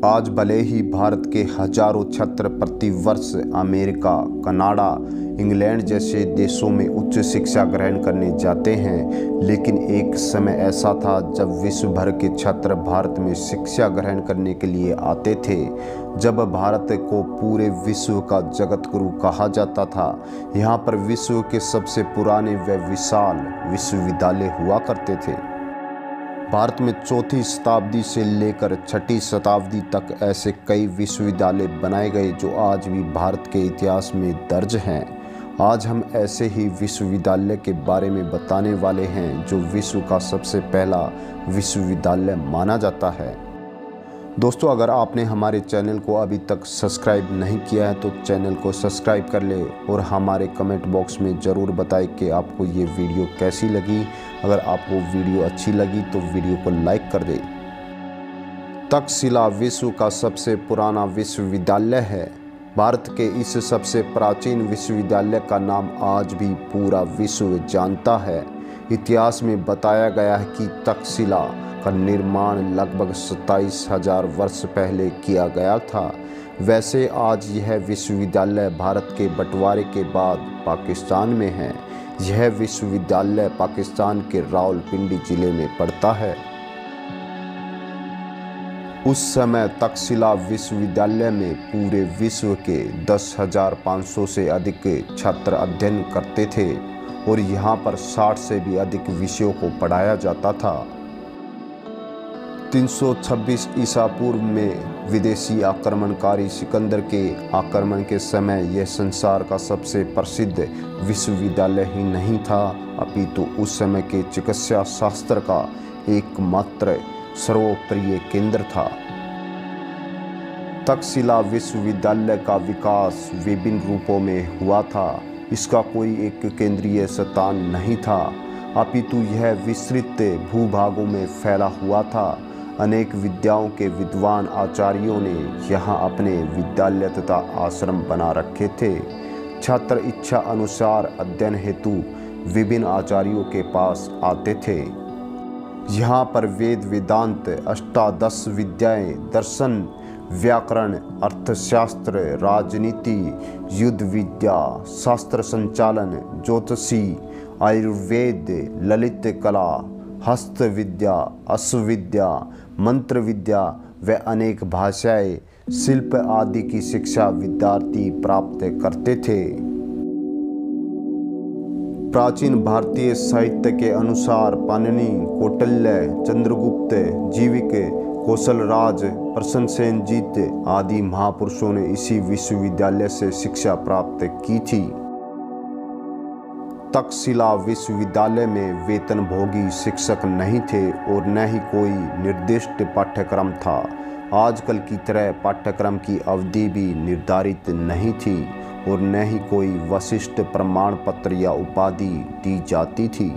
आज भले ही भारत के हजारों छात्र प्रतिवर्ष अमेरिका, कनाडा, इंग्लैंड जैसे देशों में उच्च शिक्षा ग्रहण करने जाते हैं, लेकिन एक समय ऐसा था जब विश्व भर के छात्र भारत में शिक्षा ग्रहण करने के लिए आते थे। जब भारत को पूरे विश्व का जगत गुरु कहा जाता था। यहाँ पर विश्व के सबसे पुराने व विशाल विश्वविद्यालय हुआ करते थे। भारत में चौथी शताब्दी से लेकर छठी शताब्दी तक ऐसे कई विश्वविद्यालय बनाए गए जो आज भी भारत के इतिहास में दर्ज हैं। आज हम ऐसे ही विश्वविद्यालय के बारे में बताने वाले हैं जो विश्व का सबसे पहला विश्वविद्यालय माना जाता है। दोस्तों, अगर आपने हमारे चैनल को अभी तक सब्सक्राइब नहीं किया है तो चैनल को सब्सक्राइब कर ले और हमारे कमेंट बॉक्स में ज़रूर बताएं कि आपको ये वीडियो कैसी लगी। अगर आपको वीडियो अच्छी लगी तो वीडियो को लाइक कर दें। तक्षशिला विश्व का सबसे पुराना विश्वविद्यालय है। भारत के इस सबसे प्राचीन विश्वविद्यालय का नाम आज भी पूरा विश्व जानता है। इतिहास में बताया गया है कि तक्षशिला का निर्माण लगभग 27,000 वर्ष पहले किया गया था। वैसे आज यह विश्वविद्यालय भारत के बंटवारे के बाद पाकिस्तान में है। यह विश्वविद्यालय पाकिस्तान के रावलपिंडी जिले में पड़ता है। उस समय तक्षशिला विश्वविद्यालय में पूरे विश्व के 10,500 से अधिक छात्र अध्ययन करते थे और यहाँ पर 60 से भी अधिक विषयों को पढ़ाया जाता था। 326 ईसा पूर्व में विदेशी आक्रमणकारी सिकंदर के आक्रमण के समय यह संसार का सबसे प्रसिद्ध विश्वविद्यालय ही नहीं था, अपितु उस समय के चिकित्सा शास्त्र का एकमात्र सर्वप्रिय केंद्र था। तक्षशिला विश्वविद्यालय का विकास विभिन्न रूपों में हुआ था। इसका कोई एक केंद्रीय स्थान नहीं था, अपितु यह विस्तृत भूभागों में फैला हुआ था। अनेक विद्याओं के विद्वान आचार्यों ने यहाँ अपने विद्यालय तथा आश्रम बना रखे थे। छात्र इच्छा अनुसार अध्ययन हेतु विभिन्न आचार्यों के पास आते थे। यहाँ पर वेद, वेदांत, अष्टादश विद्याएं, दर्शन, व्याकरण, अर्थशास्त्र, राजनीति, युद्ध विद्या, शास्त्र संचालन, ज्योतिषी, आयुर्वेद, ललित कला, हस्त विद्या, अश्वविद्या, मंत्र विद्या व अनेक भाषाएं, शिल्प आदि की शिक्षा विद्यार्थी प्राप्त करते थे। प्राचीन भारतीय साहित्य के अनुसार पाणिनि, कौटिल्य, चंद्रगुप्त, जीविक, कौशलराज, प्रसन्नसेनजीत आदि महापुरुषों ने इसी विश्वविद्यालय से शिक्षा प्राप्त की थी। तक्षशिला विश्वविद्यालय में वेतनभोगी शिक्षक नहीं थे और न ही कोई निर्दिष्ट पाठ्यक्रम था। आजकल की तरह पाठ्यक्रम की अवधि भी निर्धारित नहीं थी और न ही कोई विशिष्ट प्रमाण पत्र या उपाधि दी जाती थी।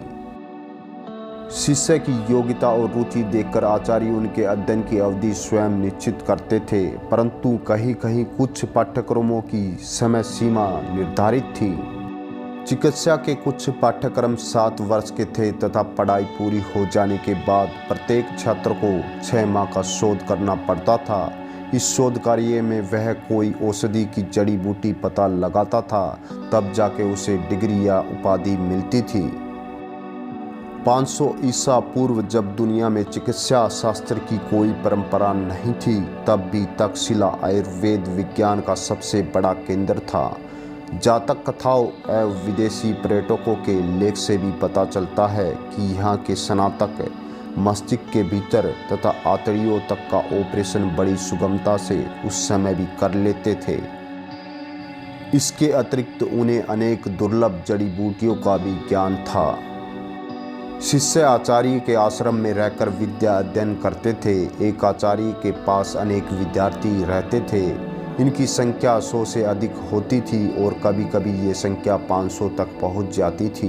शिष्य की योग्यता और रुचि देखकर आचार्य उनके अध्ययन की अवधि स्वयं निश्चित करते थे, परंतु कहीं कहीं कुछ पाठ्यक्रमों की समय सीमा निर्धारित थी। चिकित्सा के कुछ पाठ्यक्रम 7 वर्ष के थे तथा पढ़ाई पूरी हो जाने के बाद प्रत्येक छात्र को 6 माह का शोध करना पड़ता था। इस शोध कार्य में वह कोई औषधि की जड़ी बूटी पता लगाता था, तब जाके उसे डिग्री या उपाधि मिलती थी। 500 ईसा पूर्व जब दुनिया में चिकित्सा शास्त्र की कोई परंपरा नहीं थी, तब भी तक्षशिला आयुर्वेद विज्ञान का सबसे बड़ा केंद्र था। जातक कथाओं एवं विदेशी पर्यटकों के लेख से भी पता चलता है कि यहाँ के स्नातक मस्तिष्क के भीतर तथा आंतड़ियों तक का ऑपरेशन बड़ी सुगमता से उस समय भी कर लेते थे। इसके अतिरिक्त उन्हें अनेक दुर्लभ जड़ी बूटियों का भी ज्ञान था। शिष्य आचार्य के आश्रम में रहकर विद्या अध्ययन करते थे। एक आचार्य के पास अनेक विद्यार्थी रहते थे। इनकी संख्या 100 से अधिक होती थी और कभी कभी ये संख्या 500 तक पहुंच जाती थी।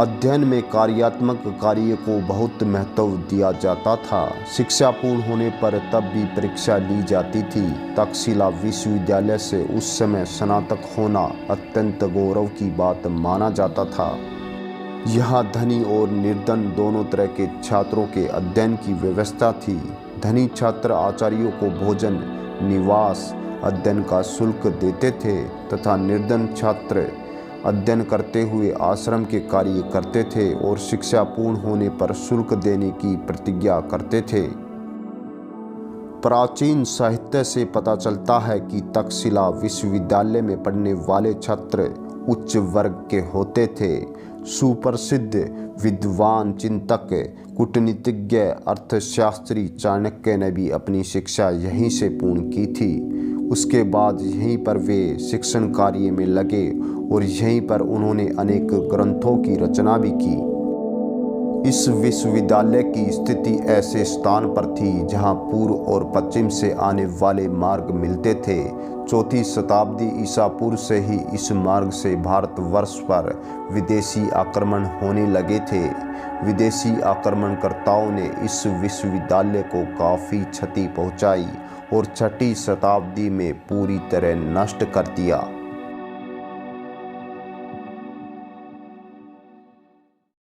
अध्ययन में कार्यात्मक कार्य को बहुत महत्व दिया जाता था। शिक्षा पूर्ण होने पर तब भी परीक्षा ली जाती थी। तक्षशिला विश्वविद्यालय से उस समय स्नातक होना अत्यंत गौरव की बात माना जाता था। यहाँ धनी और निर्धन दोनों तरह के छात्रों के अध्ययन की व्यवस्था थी। धनी छात्र आचार्यों को भोजन, निवास, अध्ययन का शुल्क देते थे तथा निर्धन छात्र अध्ययन करते हुए आश्रम के कार्य करते थे और शिक्षा पूर्ण होने पर शुल्क देने की प्रतिज्ञा करते थे। प्राचीन साहित्य से पता चलता है कि तक्षशिला विश्वविद्यालय में पढ़ने वाले छात्र उच्च वर्ग के होते थे। सुप्रसिद्ध विद्वान, चिंतक, कूटनीतिज्ञ, अर्थशास्त्री चाणक्य ने भी अपनी शिक्षा यहीं से पूर्ण की थी। उसके बाद यहीं पर वे शिक्षण कार्य में लगे और यहीं पर उन्होंने अनेक ग्रंथों की रचना भी की। इस विश्वविद्यालय की स्थिति ऐसे स्थान पर थी जहां पूर्व और पश्चिम से आने वाले मार्ग मिलते थे। 4वीं शताब्दी ईसा पूर्व से ही इस मार्ग से भारतवर्ष पर विदेशी आक्रमण होने लगे थे। विदेशी आक्रमणकर्ताओं ने इस विश्वविद्यालय को काफ़ी क्षति पहुंचाई और 6वीं शताब्दी में पूरी तरह नष्ट कर दिया।